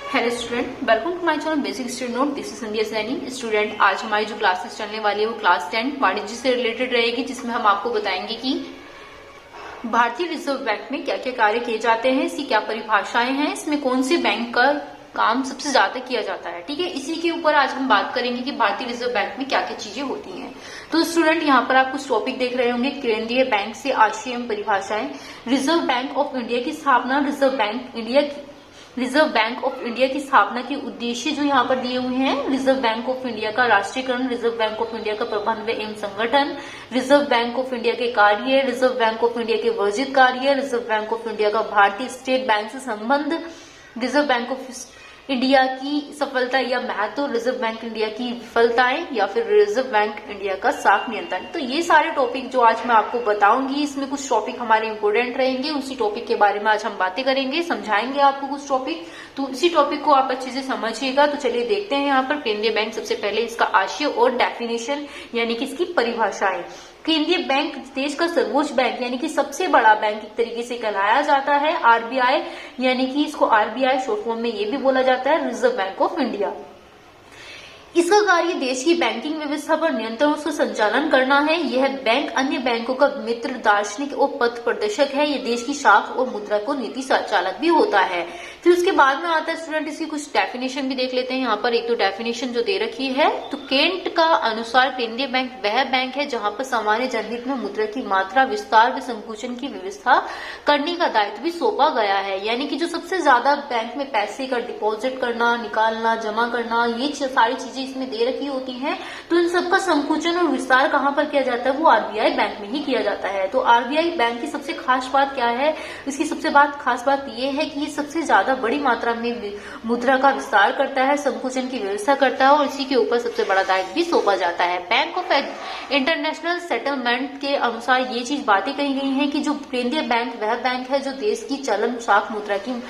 Hello student, welcome to my channel basic study note. This is Sandhya Saini. Student, आज हमारी जो classes चलने वाली है वो क्लास 10 वाणिज्य से रिलेटेड रहेगी, जिसमें हम आपको बताएंगे कि भारतीय रिजर्व बैंक में क्या क्या कार्य किए जाते हैं, इसकी क्या परिभाषाएं हैं, इसमें कौन से बैंक का काम सबसे ज्यादा किया जाता है। ठीक है, इसी के ऊपर आज हम बात करेंगे कि भारतीय रिजर्व बैंक में क्या क्या चीजें होती हैं। तो स्टूडेंट, यहाँ पर आप कुछ टॉपिक देख रहे होंगे। केंद्रीय बैंक से आशय एवं परिभाषाएं, रिजर्व बैंक ऑफ इंडिया की स्थापना, रिजर्व बैंक ऑफ इंडिया की स्थापना के उद्देश्य जो यहाँ पर दिए हुए हैं। रिजर्व बैंक ऑफ इंडिया का राष्ट्रीयकरण, रिजर्व बैंक ऑफ इंडिया का प्रबंध एवं संगठन, रिजर्व बैंक ऑफ इंडिया के कार्य, रिजर्व बैंक ऑफ इंडिया के वर्जित कार्य, रिजर्व बैंक ऑफ इंडिया का भारतीय स्टेट बैंक से संबंध, रिजर्व बैंक ऑफ इंडिया की सफलता या महत्व, रिजर्व बैंक इंडिया की विफलताएं, या फिर रिजर्व बैंक इंडिया का साख नियंत्रण। तो ये सारे टॉपिक जो आज मैं आपको बताऊंगी, इसमें कुछ टॉपिक हमारे इंपोर्टेंट रहेंगे। उसी टॉपिक के बारे में आज हम बातें करेंगे, समझाएंगे आपको कुछ टॉपिक। तो इसी टॉपिक को आप अच्छे से समझिएगा। तो चलिए देखते हैं यहाँ पर केंद्रीय बैंक। सबसे पहले इसका आशय और डेफिनेशन यानी कि इसकी परिभाषाएं। केंद्रीय बैंक देश का सर्वोच्च बैंक यानी कि सबसे बड़ा बैंक एक तरीके से कहलाया जाता है। आरबीआई यानी कि इसको आरबीआई शॉर्ट फॉर्म में ये भी बोला जाता है, रिजर्व बैंक ऑफ इंडिया। इसका कार्य देश की बैंकिंग व्यवस्था पर नियंत्रण उसका संचालन करना है। यह बैंक अन्य बैंकों का मित्र, दार्शनिक और पथ प्रदर्शक है। यह देश की शाख और मुद्रा को नीति संचालक भी होता है। फिर उसके बाद में आता है स्टूडेंट, इसकी कुछ डेफिनेशन भी देख लेते हैं। यहाँ पर एक तो डेफिनेशन जो दे रखी है, तो केंट का अनुसार केंद्रीय बैंक वह बैंक है जहां पर सामान्य जनहित में मुद्रा की मात्रा, विस्तार व संकुचन की व्यवस्था करने का दायित्व भी सौंपा गया है। यानी कि जो सबसे ज्यादा बैंक में पैसे का डिपॉजिट करना, निकालना, जमा करना, ये सारी चीजें इसमें दे रखी होती हैं। तो इन सबका संकुचन और विस्तार कहां पर किया जाता है, वो आरबीआई बैंक में ही किया जाता है। तो आरबीआई बैंक की सबसे खास बात क्या है, इसकी सबसे खास बात ये है कि ये सबसे ज्यादा बड़ी मात्रा में मुद्रा का विस्तार करता है, संकुचन की व्यवस्था करता है और इसी के ऊपर सबसे बड़ा दायित्व भी सौंपा जाता है। बैंक ऑफ इंटरनेशनल सेटलमेंट के अनुसार ये चीज बातें कही गई हैं कि जो केंद्रीय बैंक वह बैंक है जो देश की चलन साख मुद्रा की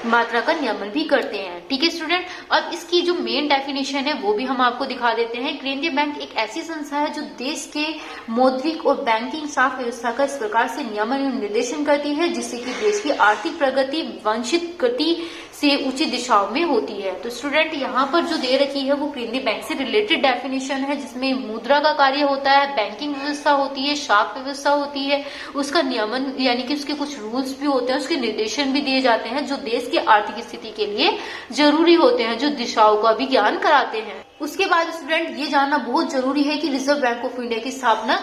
मात्रा का नियमन भी करते हैं। ठीक है स्टूडेंट, अब इसकी जो मेन डेफिनेशन है वो भी हम आपको दिखा देते हैं। केंद्रीय बैंक एक ऐसी संस्था है जो देश के मौद्रिक और बैंकिंग साख व्यवस्था का इस प्रकार से नियमन और निर्देशन करती है जिससे कि देश की आर्थिक प्रगति वांछित गति से उचित दिशाओं में होती है। तो स्टूडेंट, यहाँ पर जो दे रखी है वो केंद्रीय बैंक से रिलेटेड डेफिनेशन है, जिसमें मुद्रा का कार्य होता है, बैंकिंग व्यवस्था होती है, शाख व्यवस्था होती है, उसका नियमन यानी कि उसके कुछ रूल्स भी होते हैं, उसके निर्देशन भी दिए जाते हैं जो देश की आर्थिक स्थिति के लिए जरूरी होते हैं, जो दिशाओं का भी ज्ञान कराते हैं। उसके बाद स्टूडेंट, ये जानना बहुत जरूरी है कि रिजर्व बैंक ऑफ इंडिया की स्थापना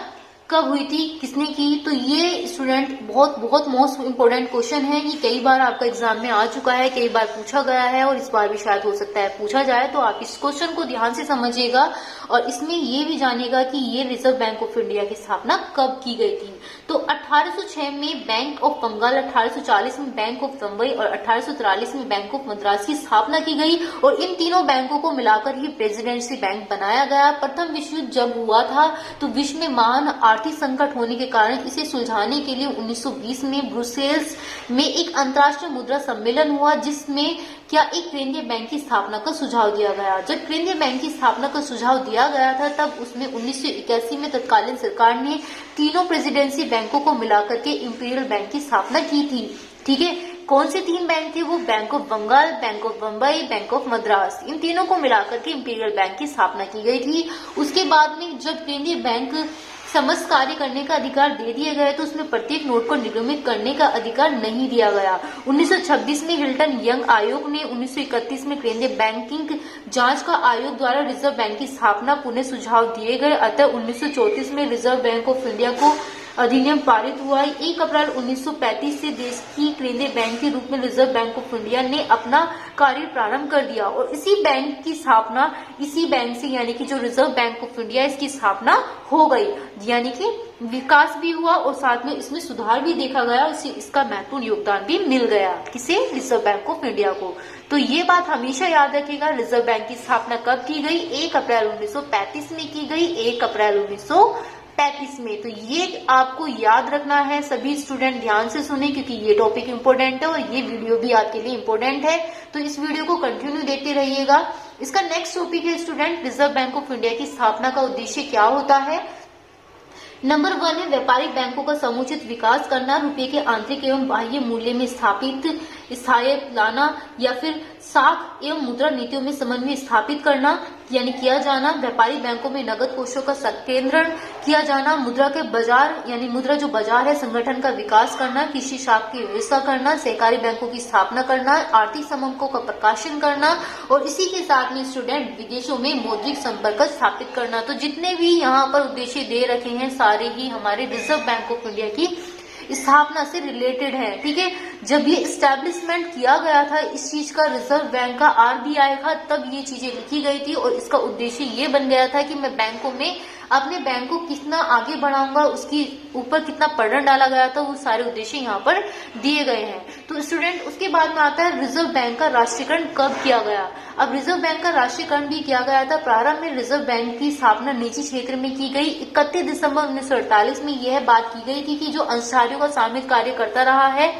कब हुई थी, किसने की। तो ये स्टूडेंट बहुत मोस्ट इंपोर्टेंट क्वेश्चन है। ये कई बार आपका एग्जाम में आ चुका है, कई बार पूछा गया है और इस बार भी शायद हो सकता है पूछा जाए। तो आप इस क्वेश्चन को ध्यान से समझिएगा और इसमें ये भी जानिएगा कि ये रिजर्व बैंक ऑफ इंडिया की स्थापना कब की गई थी। तो 1806 में बैंक ऑफ बंगाल, 1840 में बैंक ऑफ बम्बई और 1843 में बैंक ऑफ मद्रास की स्थापना की गई और इन तीनों बैंकों को मिलाकर ही प्रेसिडेंसी बैंक बनाया गया। प्रथम विश्व युद्ध जब हुआ था तो विश्व में महान आर्थिक संकट होने के कारण इसे सुलझाने के लिए 1920 में ब्रुसेल्स में एक अंतर्राष्ट्रीय मुद्रा सम्मेलन हुआ, जिसमें क्या एक केंद्रीय बैंक की स्थापना का सुझाव दिया गया। जब केंद्रीय बैंक की स्थापना का सुझाव दिया गया था तब उसमें 1981 में तत्कालीन सरकार ने तीनों प्रेसिडेंसी बैंकों को मिलाकर के इंपीरियल बैंक की स्थापना की थी। ठीक है, कौन से तीन बैंक थे वो, bank of Bengal, bank of Bombay, bank of Madras, इन तीनों को मिलाकर के इंपीरियल बैंक की स्थापना की गई थी। उसके बाद में जब केंद्रीय बैंक समस्त कार्य करने का अधिकार दे दिए गए तो उसमें प्रत्येक नोट को निगमित करने का अधिकार नहीं दिया गया। 1926 में हिल्टन यंग आयोग ने, 1931 में केंद्रीय बैंकिंग जांच का आयोग द्वारा रिजर्व बैंक की स्थापना पुनः सुझाव दिए गए। अतः 1934 में रिजर्व बैंक ऑफ इंडिया को अधिनियम पारित हुआ। 1 अप्रैल 1935 से देश की केंद्रीय बैंक के रूप में रिजर्व बैंक ऑफ इंडिया ने अपना कार्य प्रारंभ कर दिया और इसी बैंक की स्थापना, इसी बैंक से यानी कि जो रिजर्व बैंक ऑफ इंडिया, इसकी स्थापना हो गई। यानी कि विकास भी हुआ और साथ में इसमें सुधार भी देखा गया, इसका महत्वपूर्ण योगदान भी मिल गया। किसे, रिजर्व बैंक ऑफ इंडिया को। तो ये बात हमेशा याद रखिएगा, रिजर्व बैंक की स्थापना कब की गई, 1 अप्रैल 1935 में की गई, 1 अप्रैल 1935 में। तो ये आपको याद रखना है। सभी स्टूडेंट ध्यान से सुने क्योंकि ये टॉपिक इंपॉर्टेंट है और ये वीडियो भी आपके लिए इंपॉर्टेंट है। तो इस वीडियो को कंटिन्यू देखते रहिएगा। इसका नेक्स्ट टॉपिक है student, reserve bank of India की स्थापना का उद्देश्य क्या होता है। नंबर 1 है व्यापारिक बैंकों का समुचित विकास करना, रुपये के आंतरिक एवं बाह्य मूल्य में स्थापित स्थायी लाना या फिर साख एवं मुद्रा नीतियों में समन्वय स्थापित करना यानी किया जाना, व्यापारी बैंकों में नगद कोषों का संकेंद्रण किया जाना, मुद्रा के बाजार यानी मुद्रा जो बाजार है संगठन का विकास करना, कृषि शाख की व्यवस्था करना, सहकारी बैंकों की स्थापना करना, आर्थिक समंकों का प्रकाशन करना और इसी के साथ में स्टूडेंट विदेशों में मौद्रिक संपर्क स्थापित करना। तो जितने भी यहाँ पर उद्देश्य दे रखे हैं सारे ही हमारे रिजर्व बैंक ऑफ इंडिया की स्थापना से रिलेटेड है। ठीक है, जब ये इस्टेब्लिशमेंट किया गया था इस चीज का, रिजर्व बैंक का, आरबीआई का, तब ये चीजें लिखी गई थी और इसका उद्देश्य ये बन गया था कि मैं बैंकों में अपने बैंक को कितना आगे बढ़ाऊंगा, उसकी ऊपर कितना बर्डन डाला गया था, वो सारे उद्देश्य यहाँ पर दिए गए हैं। तो स्टूडेंट उसके बाद में आता है रिजर्व बैंक का राष्ट्रीयकरण कब किया गया। अब रिजर्व बैंक का राष्ट्रीयकरण भी किया गया था। प्रारंभ में रिजर्व बैंक की स्थापना निजी क्षेत्र में की गई। 31 दिसंबर 1948 में यह बात की गई थी कि जो अंशधारियों का सामूहिक कार्य करता रहा है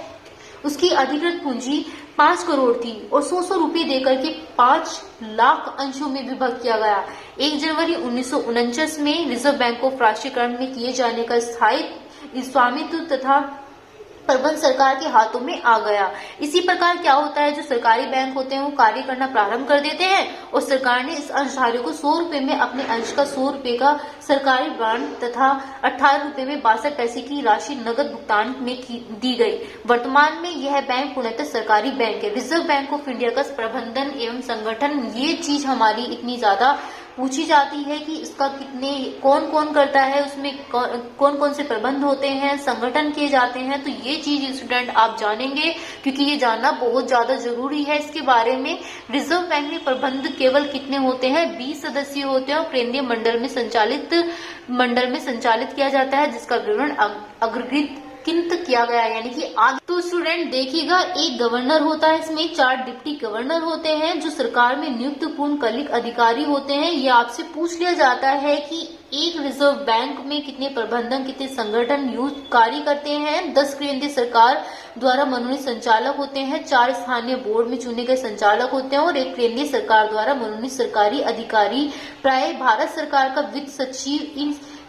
उसकी अधिकृत पूंजी 5 करोड़ थी और 100 रुपए देकर के 5 लाख अंशों में विभक्त किया गया। 1 जनवरी 1949 में रिजर्व बैंक को राष्ट्रीयकरण में किए जाने का स्थायी स्वामित्व तथा प्रबंध सरकार के हाथों में आ गया। इसी प्रकार क्या होता है, जो सरकारी बैंक होते हैं वो कार्य करना प्रारंभ कर देते हैं और सरकार ने इस अंशधारियों को 100 रुपए में अपने अंश का 100 रुपए का सरकारी बॉन्ड तथा 18 रुपए में 62 पैसे की राशि नगद भुगतान में दी गई। वर्तमान में यह बैंक पूर्णतः सरकारी बैंक है। रिजर्व बैंक ऑफ इंडिया का प्रबंधन एवं संगठन, ये चीज हमारी इतनी ज्यादा पूछी जाती है कि इसका कितने कौन कौन करता है, उसमें कौन कौन से प्रबंध होते हैं, संगठन किए जाते हैं। तो ये चीज स्टूडेंट आप जानेंगे क्योंकि ये जानना बहुत ज्यादा जरूरी है इसके बारे में। रिजर्व बैंक में प्रबंध केवल कितने होते हैं, 20 सदस्य होते हैं और केंद्रीय मंडल में संचालित किया जाता है जिसका विवरण अग्रगृहित किया गया है, यानी कि आगे। तो स्टूडेंट देखिएगा, एक गवर्नर होता है, इसमें 4 डिप्टी गवर्नर होते हैं जो सरकार में नियुक्त पूर्णकालिक अधिकारी होते हैं। ये आपसे पूछ लिया जाता है कि एक रिजर्व बैंक में कितने प्रबंधन, कितने संगठन कार्य करते हैं। 10 केंद्रीय सरकार द्वारा मनोनीत संचालक होते हैं, 4 स्थानीय बोर्ड में चुने गए संचालक होते हैं और 1 केंद्रीय सरकार द्वारा मनोनीत सरकारी अधिकारी, प्राय भारत सरकार का वित्त सचिव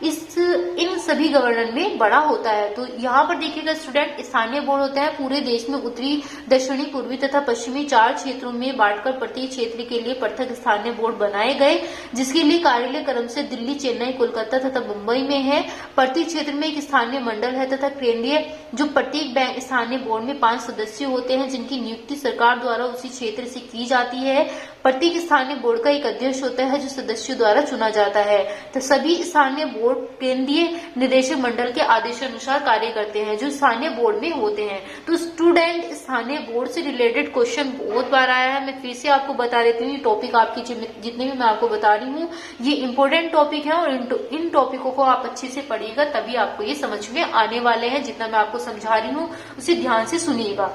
इन सभी गवर्नर में बड़ा होता है। तो यहाँ पर देखिएगा स्टूडेंट, स्थानीय बोर्ड होता है पूरे देश में उत्तरी, दक्षिणी, पूर्वी तथा पश्चिमी 4 क्षेत्रों में बांटकर प्रत्येक क्षेत्र के लिए पृथक स्थानीय बोर्ड बनाए गए, जिसके लिए कार्यालय क्रम से दिल्ली, चेन्नई, कोलकाता तथा मुंबई में है। प्रत्येक क्षेत्र में एक स्थानीय मंडल है तथा केंद्रीय, जो प्रत्येक बैंक स्थानीय बोर्ड में 5 सदस्य होते हैं जिनकी नियुक्ति सरकार द्वारा उसी क्षेत्र से की जाती है। प्रत्येक स्थानीय बोर्ड का एक अध्यक्ष होता है जो सदस्यों द्वारा चुना जाता है। तो सभी स्थानीय बोर्ड केंद्रीय निदेशक मंडल के आदेशानुसार कार्य करते हैं जो स्थानीय बोर्ड में होते हैं। तो स्टूडेंट, स्थानीय बोर्ड से रिलेटेड क्वेश्चन बहुत बार आया है। मैं फिर से आपको बता देती हूँ, ये टॉपिक आपकी जितने भी मैं आपको बता रही हूँ ये इंपॉर्टेंट टॉपिक है और इन टॉपिकों को आप अच्छे से पढ़िएगा, तभी आपको ये समझ में आने वाले हैं। जितना मैं आपको समझा रही हूँ उसे ध्यान से सुनिएगा।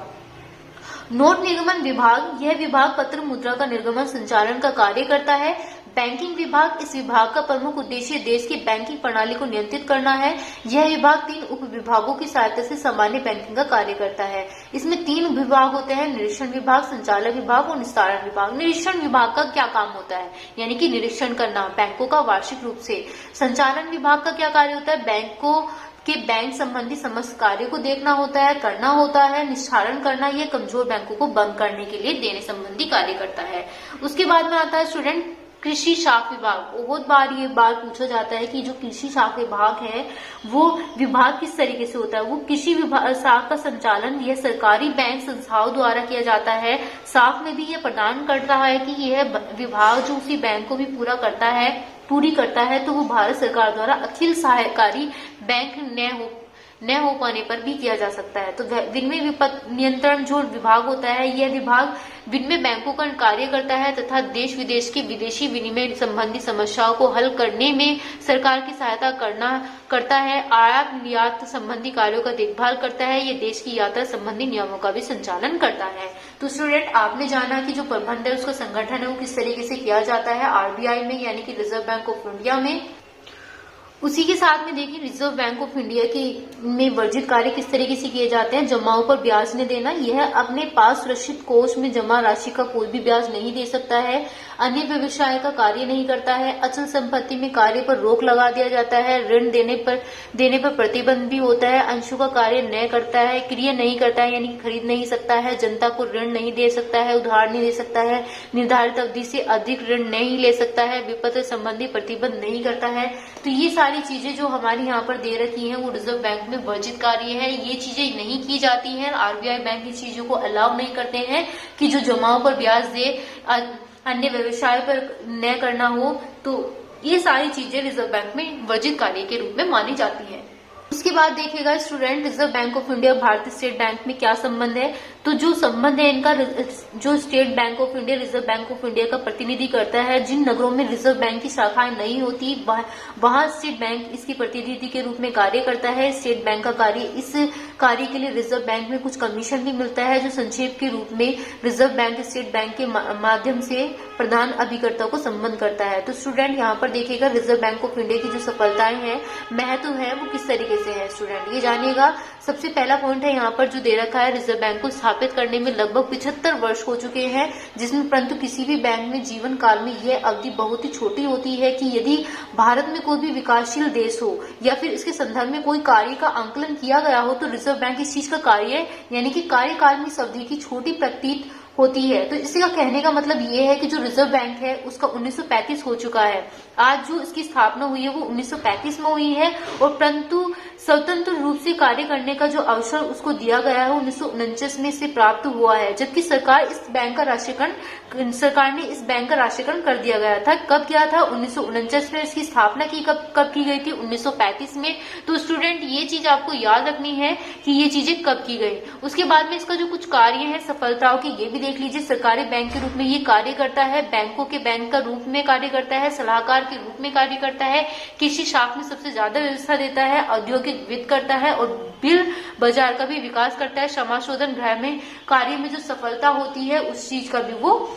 नोट निर्गमन विभाग, यह विभाग पत्र मुद्रा का निर्गमन संचालन का कार्य करता है। बैंकिंग विभाग, इस विभाग का प्रमुख उद्देश्य देश की बैंकिंग प्रणाली को नियंत्रित करना है। यह विभाग 3 उप विभागों की सहायता से सामान्य बैंकिंग का कार्य करता है। इसमें 3 विभाग होते हैं, निरीक्षण विभाग, संचालक विभाग और निस्तारण विभाग। निरीक्षण विभाग का क्या काम होता है, यानी कि निरीक्षण करना बैंकों का वार्षिक रूप से। संचालन विभाग का क्या कार्य होता है, बैंकों के बैंक संबंधी समस्त कार्य को देखना होता है, करना होता है। निस्तारण करना, यह कमजोर बैंकों को बंद करने के लिए देने संबंधी कार्य करता है। उसके बाद में आता है स्टूडेंट कृषि शाख विभाग। बहुत बार ये बात पूछा जाता है कि जो कृषि शाख विभाग है वो विभाग किस तरीके से होता है। वो कृषि विभाग शाख का संचालन यह सरकारी बैंक संस्थाओं द्वारा किया जाता है। शाख में भी यह प्रदान करता है कि यह विभाग जो उसी बैंक को भी पूरी करता है तो वो भारत सरकार द्वारा अखिल सहायकारी बैंक न हो पाने पर भी किया जा सकता है। तो विनिमय विपत्र नियंत्रण जो विभाग होता है, यह विभाग विनिमय बैंकों का कार्य करता है तथा देश विदेश के विदेशी विनिमय संबंधी समस्याओं को हल करने में सरकार की सहायता करता है। आयात निर्यात संबंधी कार्यों का देखभाल करता है। यह देश की यात्रा संबंधी नियमों का भी संचालन करता है। तो स्टूडेंट, आपने जाना कि जो प्रबंध है उसका संगठन है वो किस तरीके से किया जाता है आरबीआई में, यानी कि रिजर्व बैंक ऑफ इंडिया में। उसी के साथ में देखिए रिजर्व बैंक ऑफ इंडिया के में वर्जित कार्य किस तरीके से किए जाते हैं। जमाओं पर ब्याज न देना, यह अपने पास सुरक्षित कोष में जमा राशि का कोई भी ब्याज नहीं दे सकता है। अन्य व्यवसाय का कार्य नहीं करता है। अचल संपत्ति में कार्य पर रोक लगा दिया जाता है। ऋण देने पर प्रतिबंध भी होता है। अंशों का कार्य न करता है, क्रिया नहीं करता है, यानी खरीद नहीं सकता है। जनता को ऋण नहीं दे सकता है, उधार नहीं दे सकता है। निर्धारित अवधि से अधिक ऋण नहीं ले सकता है। विपत्र संबंधी प्रतिबंध नहीं करता है। तो ये सारी चीजें जो हमारे यहाँ पर दे रखी हैं वो रिजर्व बैंक में वर्जित कार्य है। ये चीजें नहीं की जाती हैं। आरबीआई बैंक इस चीजों को अलाउ नहीं करते हैं कि जो जमाओं पर ब्याज दे, अन्य व्यवसाय पर न करना हो। तो ये सारी चीजें रिजर्व बैंक में वर्जित कार्य के रूप में मानी जाती है। उसके बाद देखिएगा student, reserve bank of India भारतीय स्टेट बैंक में क्या संबंध है। तो जो संबंध है इनका, जो state bank of India reserve bank of India का प्रतिनिधि करता है। जिन नगरों में रिजर्व बैंक की शाखाएं नहीं होती वहां स्टेट बैंक इसके प्रतिनिधि के रूप में कार्य करता है। स्टेट बैंक का कार्य, इस कार्य के लिए रिजर्व बैंक में कुछ कमीशन भी मिलता है, जो संक्षेप के रूप में रिजर्व बैंक स्टेट बैंक के माध्यम से प्रधान अभिकर्ता को संबंध करता है। तो स्टूडेंट यहाँ पर देखिएगा रिजर्व बैंक ऑफ इंडिया की जो सफलताएं हैं, महत्व है, वो किस तरीके से है स्टूडेंट ये जानिएगा। सबसे पहला पॉइंट है यहाँ पर जो दे रखा है, रिजर्व बैंक को स्थापित करने में लगभग 75 वर्ष हो चुके हैं, जिसमें परंतु किसी भी बैंक में जीवन काल में यह अवधि बहुत ही छोटी होती है कि यदि भारत में कोई भी विकासशील देश हो या फिर इसके संदर्भ में कोई कार्य का आंकलन किया गया हो तो रिजर्व बैंक इस चीज का कार्य यानी कि कार्यकाल में इस अवधि की छोटी प्रतीत होती है। तो इसका कहने का मतलब ये है कि जो रिजर्व बैंक है उसका 1935 हो चुका है। आज जो इसकी स्थापना हुई है वो 1935 में हुई है, और परंतु स्वतंत्र रूप से कार्य करने का जो अवसर उसको दिया गया है 1949 में से प्राप्त हुआ है। जबकि सरकार ने इस बैंक का राष्ट्रीयकरण कर दिया गया था। कब किया था? 1949 में। इसकी स्थापना की कब की गई थी? 1935 में। तो स्टूडेंट ये चीज आपको याद रखनी है कि ये चीजें कब की गई। उसके बाद में इसका जो कुछ कार्य है सफलताओं की, ये भी देख लीजिए। सरकारी बैंक के रूप में ये कार्य करता है, बैंकों के बैंक का रूप में कार्य करता है, सलाहकार के रूप में कार्य करता है, कृषि शाख में सबसे ज्यादा व्यवस्था देता है, औद्योगिक वित्त करता है और बिल बाजार का भी विकास करता है। समाशोधन गृह में कार्य में जो सफलता होती है उस चीज का भी वो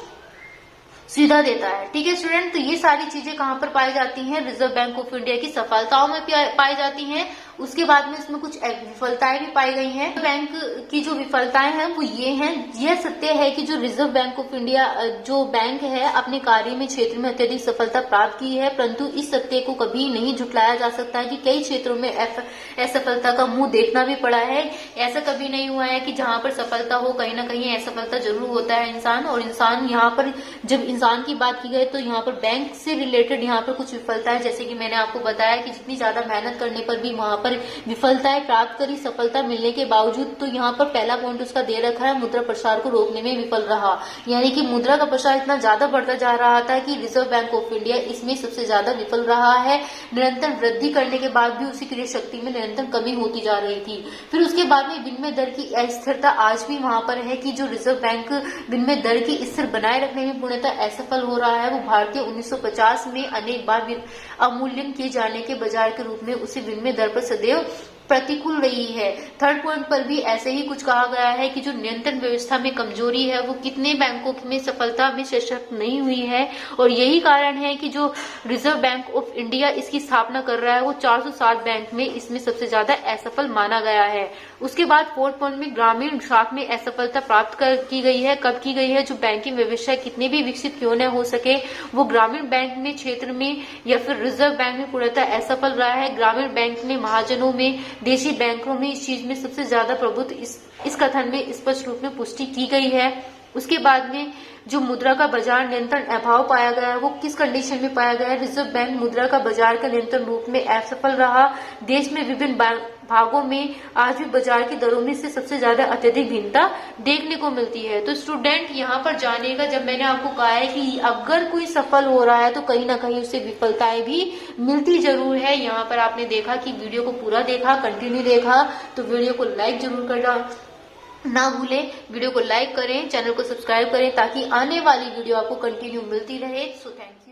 सुविधा देता है। ठीक है स्टूडेंट, तो ये सारी चीजें कहाँ पर पाई जाती हैं? रिजर्व बैंक ऑफ इंडिया की सफलताओं में पाई जाती हैं। उसके बाद में इसमें कुछ विफलताएं भी पाई गई हैं। बैंक की जो विफलताएं हैं वो ये हैं, यह सत्य है कि जो रिजर्व बैंक ऑफ इंडिया जो बैंक है अपने कार्य में क्षेत्र में अत्यधिक सफलता प्राप्त की है, परंतु इस सत्य को कभी नहीं झुटलाया जा सकता है कि कई क्षेत्रों में असफलता का मुंह देखना भी पड़ा है। ऐसा कभी नहीं हुआ है कि जहां पर सफलता हो कहीं ना कहीं असफलता जरूर होता है इंसान। और इंसान यहाँ पर, जब इंसान की बात की गई तो यहाँ पर बैंक से रिलेटेड यहाँ पर कुछ विफलता है। जैसे कि मैंने आपको बताया कि जितनी ज्यादा मेहनत करने पर भी वहां पर विफलताएं प्राप्त करी, सफलता मिलने के बावजूद। तो यहाँ पर पहला पॉइंट उसका दे रखा है, मुद्रा प्रसार को रोकने में विफल रहा। यानी कि मुद्रा का प्रसार इतना ज्यादा बढ़ता जा रहा था कि रिजर्व बैंक ऑफ इंडिया इसमें सबसे ज्यादा विफल रहा है। निरंतर वृद्धि करने के बाद भी उसी क्रय शक्ति में निरंतर कमी होती जा रही थी। फिर उसके बाद में विनिमय दर की अस्थिरता आज भी वहां पर है कि जो रिजर्व बैंक विनिमय दर की स्थिर बनाए रखने में पूर्णतः असफल हो रहा है। वो भारतीय 1950 में अनेक बार अवमूल्यन किए जाने के बाजार के रूप में उसी विनिमय दर पर सदैव प्रतिकूल रही है। थर्ड पॉइंट पर भी ऐसे ही कुछ कहा गया है कि जो नियंत्रण व्यवस्था में कमजोरी है वो कितने बैंकों में सफलता में सशक्त नहीं हुई है, और यही कारण है कि जो रिजर्व बैंक ऑफ इंडिया इसकी स्थापना कर रहा है वो 407 बैंक में इसमें सबसे ज्यादा असफल माना गया है। उसके बाद फोर्थ पॉइंट में ग्रामीण शाख में असफलता प्राप्त की गई है। कब की गई है? जो बैंकिंग व्यवस्था कितने भी विकसित क्यों न हो सके, वो ग्रामीण बैंक में क्षेत्र में या फिर रिजर्व बैंक में पूर्णतः असफल रहा है। ग्रामीण बैंक में, महाजनों में, देशी बैंकों में इस चीज में सबसे ज्यादा प्रभुत्व इस कथन में स्पष्ट रूप में पुष्टि की गई है। उसके बाद में जो मुद्रा का बाजार नियंत्रण अभाव पाया गया है वो किस कंडीशन में पाया गया है? रिजर्व बैंक मुद्रा का बाजार का नियंत्रण रूप में असफल रहा। देश में विभिन्न भागों में आज भी बाजार की दरों में से सबसे ज्यादा अत्यधिक भिन्नता देखने को मिलती है। तो स्टूडेंट यहाँ पर जानेगा, जब मैंने आपको कहा है कि अगर कोई सफल हो रहा है तो कहीं ना कहीं उसे विफलताएं भी मिलती जरूर है। यहाँ पर आपने देखा कि वीडियो को पूरा देखा, कंटिन्यू देखा, तो वीडियो को लाइक जरूर करना ना भूलें। वीडियो को लाइक करें, चैनल को सब्सक्राइब करें ताकि आने वाली वीडियो आपको कंटिन्यू मिलती रहे। So thank you.